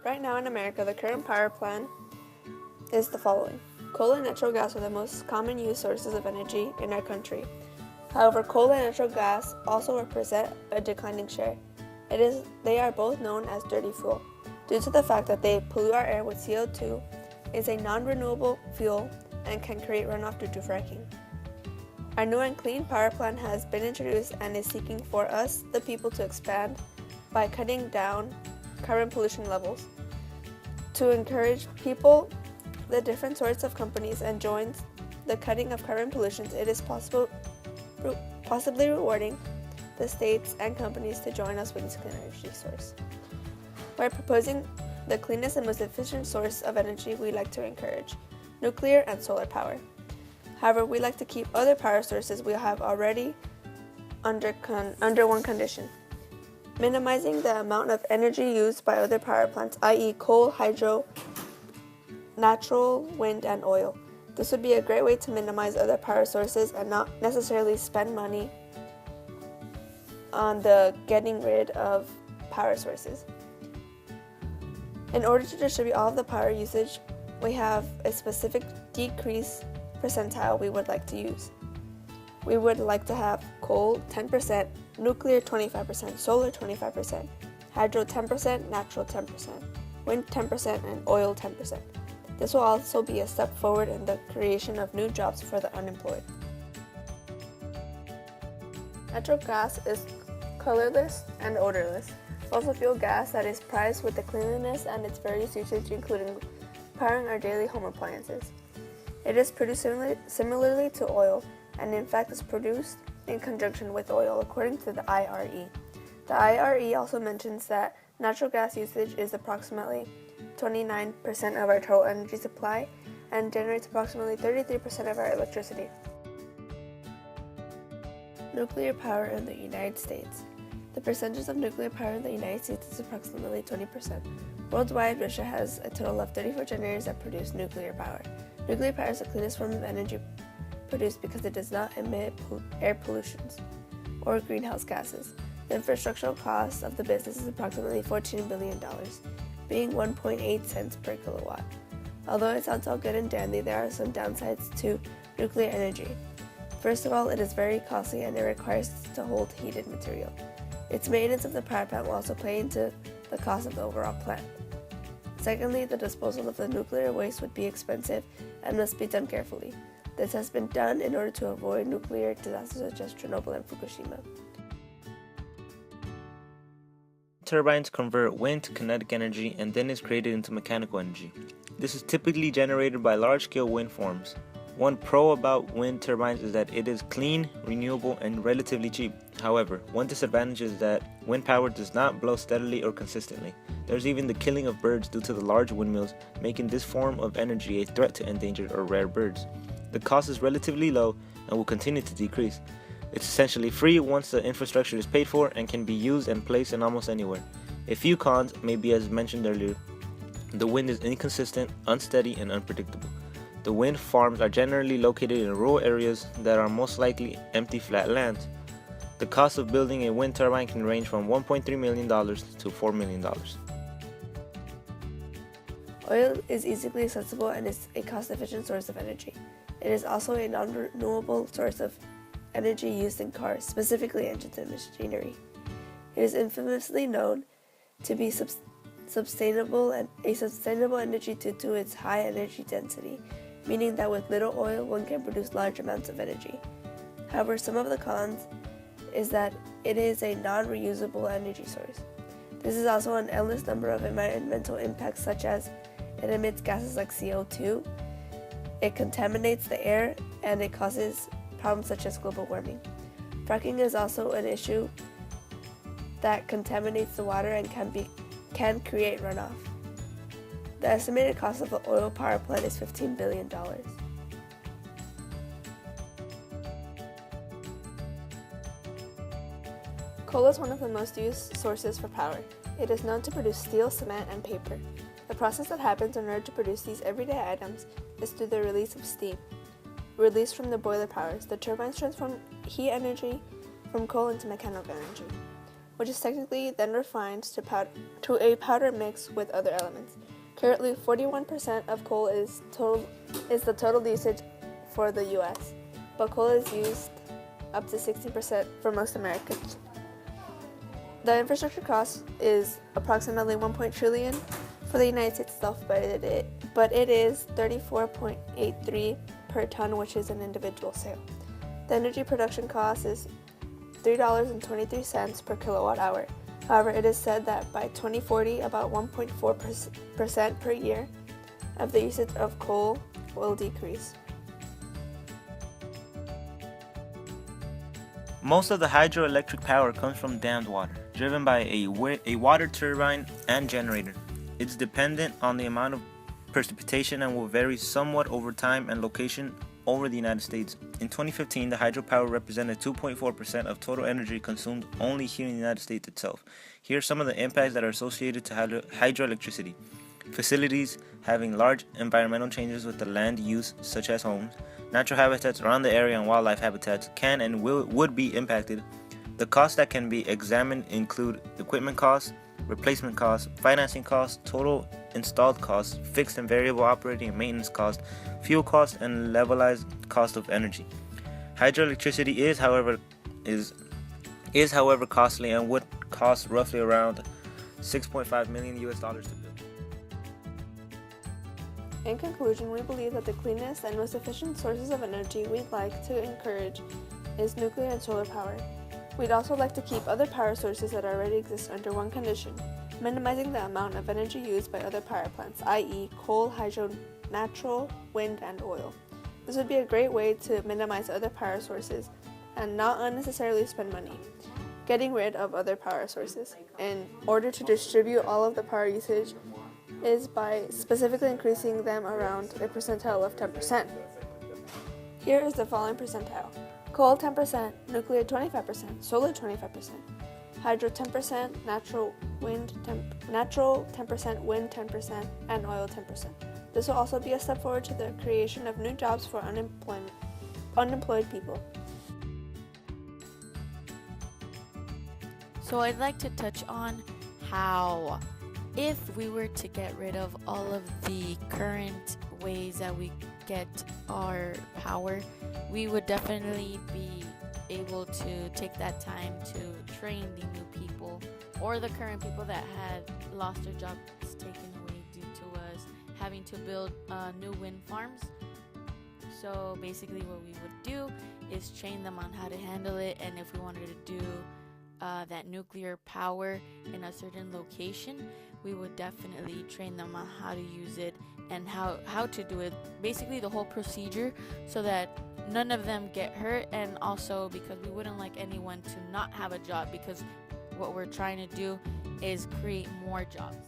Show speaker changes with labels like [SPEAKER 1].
[SPEAKER 1] Right now in America, the current power plan is the following. Coal and natural gas are the most common used sources of energy in our country. However, coal and natural gas also represent a declining share. They are both known as dirty fuel, due to the fact that they pollute our air with CO2, is a non-renewable fuel, and can create runoff due to fracking. Our new and clean power plan has been introduced and is seeking for us, the people, to expand by cutting down current pollution levels. To encourage people, the different sorts of companies, and joins the cutting of carbon pollutions, it is possibly rewarding the states and companies to join us with this clean energy source. By proposing the cleanest and most efficient source of energy, we like to encourage nuclear and solar power. However, we like to keep other power sources we have already under one condition: minimizing the amount of energy used by other power plants, i.e. coal, hydro, natural, wind, and oil. This would be a great way to minimize other power sources and not necessarily spend money on the getting rid of power sources. In order to distribute all of the power usage, we have a specific decrease percentile we would like to use. We would like to have coal 10%, nuclear 25%, solar 25%, hydro 10%, natural 10%, wind 10%, and oil 10%. This will also be a step forward in the creation of new jobs for the unemployed. Natural gas is colorless and odorless. Fossil fuel gas that is prized with the cleanliness and its various usage, including powering our daily home appliances. It is produced similarly to oil, and in fact is produced in conjunction with oil, according to the IRE. The IRE also mentions that natural gas usage is approximately 29% of our total energy supply and generates approximately 33% of our electricity. Nuclear power in the United States. The percentage of nuclear power in the United States is approximately 20%. Worldwide, Russia has a total of 34 generators that produce nuclear power. Nuclear power is the cleanest form of energy produced because it does not emit air pollutions or greenhouse gases. The infrastructural cost of the business is approximately $14 billion, being 1.8 cents per kilowatt. Although it sounds all good and dandy, there are some downsides to nuclear energy. First of all, it is very costly and it requires to hold heated material. Its maintenance of the power plant will also play into the cost of the overall plant. Secondly, the disposal of the nuclear waste would be expensive and must be done carefully. This has been done in order to avoid nuclear disasters such as Chernobyl and Fukushima.
[SPEAKER 2] Turbines convert wind to kinetic energy and then is created into mechanical energy. This is typically generated by large-scale wind farms. One pro about wind turbines is that it is clean, renewable, and relatively cheap. However, one disadvantage is that wind power does not blow steadily or consistently. There's even the killing of birds due to the large windmills, making this form of energy a threat to endangered or rare birds. The cost is relatively low and will continue to decrease. It's essentially free once the infrastructure is paid for and can be used and placed in almost anywhere. A few cons may be as mentioned earlier. The wind is inconsistent, unsteady, and unpredictable. The wind farms are generally located in rural areas that are most likely empty flat lands. The cost of building a wind turbine can range from $1.3 million to $4 million.
[SPEAKER 1] Oil is easily accessible and is a cost-efficient source of energy. It is also a non-renewable source of energy used in cars, specifically engines and machinery. It is infamously known to be sustainable energy due to its high energy density, meaning that with little oil one can produce large amounts of energy. However, some of the cons is that it is a non-reusable energy source. This is also an endless number of environmental impacts, such as it emits gases like CO2, it contaminates the air, and it causes problems such as global warming. Fracking is also an issue that contaminates the water and can create runoff. The estimated cost of the oil power plant is $15 billion. Coal is one of the most used sources for power. It is known to produce steel, cement, and paper. The process that happens in order to produce these everyday items is through the release of steam, released from the boiler powers. The turbines transform heat energy from coal into mechanical energy. which is technically then refined to a powder mix with other elements. Currently, 41% of coal is the total usage for the U.S., but coal is used up to 60% for most Americans. The infrastructure cost is approximately $1 trillion for the United States itself, but it is 34.83 per ton, which is an individual sale. The energy production cost is $3.23 per kilowatt hour. However, it is said that by 2040, about 1.4% per year of the usage of coal will decrease.
[SPEAKER 2] Most of the hydroelectric power comes from dammed water, driven by a water turbine and generator. It's dependent on the amount of precipitation and will vary somewhat over time and location over the United States. In 2015, the hydropower represented 2.4% of total energy consumed only here in the United States itself. Here are some of the impacts that are associated to hydroelectricity. Facilities having large environmental changes with the land use, such as homes. Natural habitats around the area and wildlife habitats can and would be impacted. The costs that can be examined include equipment costs, replacement costs, financing costs, total installed costs, fixed and variable operating and maintenance costs, fuel costs, and levelized cost of energy. Hydroelectricity is however costly and would cost roughly around $6.5 million to build.
[SPEAKER 1] In conclusion, we believe that the cleanest and most efficient sources of energy we'd like to encourage is nuclear and solar power. We'd also like to keep other power sources that already exist under one condition, minimizing the amount of energy used by other power plants, i.e. coal, hydro, natural, wind, and oil. This would be a great way to minimize other power sources and not unnecessarily spend money getting rid of other power sources in order to distribute all of the power usage is by specifically increasing them around a percentile of 10%. Here is the following percentile: coal 10%, nuclear 25%, solar 25%, hydro 10%, natural 10%, wind 10%, and oil 10%. This will also be a step forward to the creation of new jobs for unemployed people.
[SPEAKER 3] So I'd like to touch on how if we were to get rid of all of the current ways that we get our power, we would definitely be able to take that time to train the new people or the current people that had lost their jobs taken away due to us having to build new wind farms. So basically what we would do is train them on how to handle it, and if we wanted to do that nuclear power in a certain location, we would definitely train them on how to use it and how to do it, basically the whole procedure, so that none of them get hurt, and also because we wouldn't like anyone to not have a job, because what we're trying to do is create more jobs.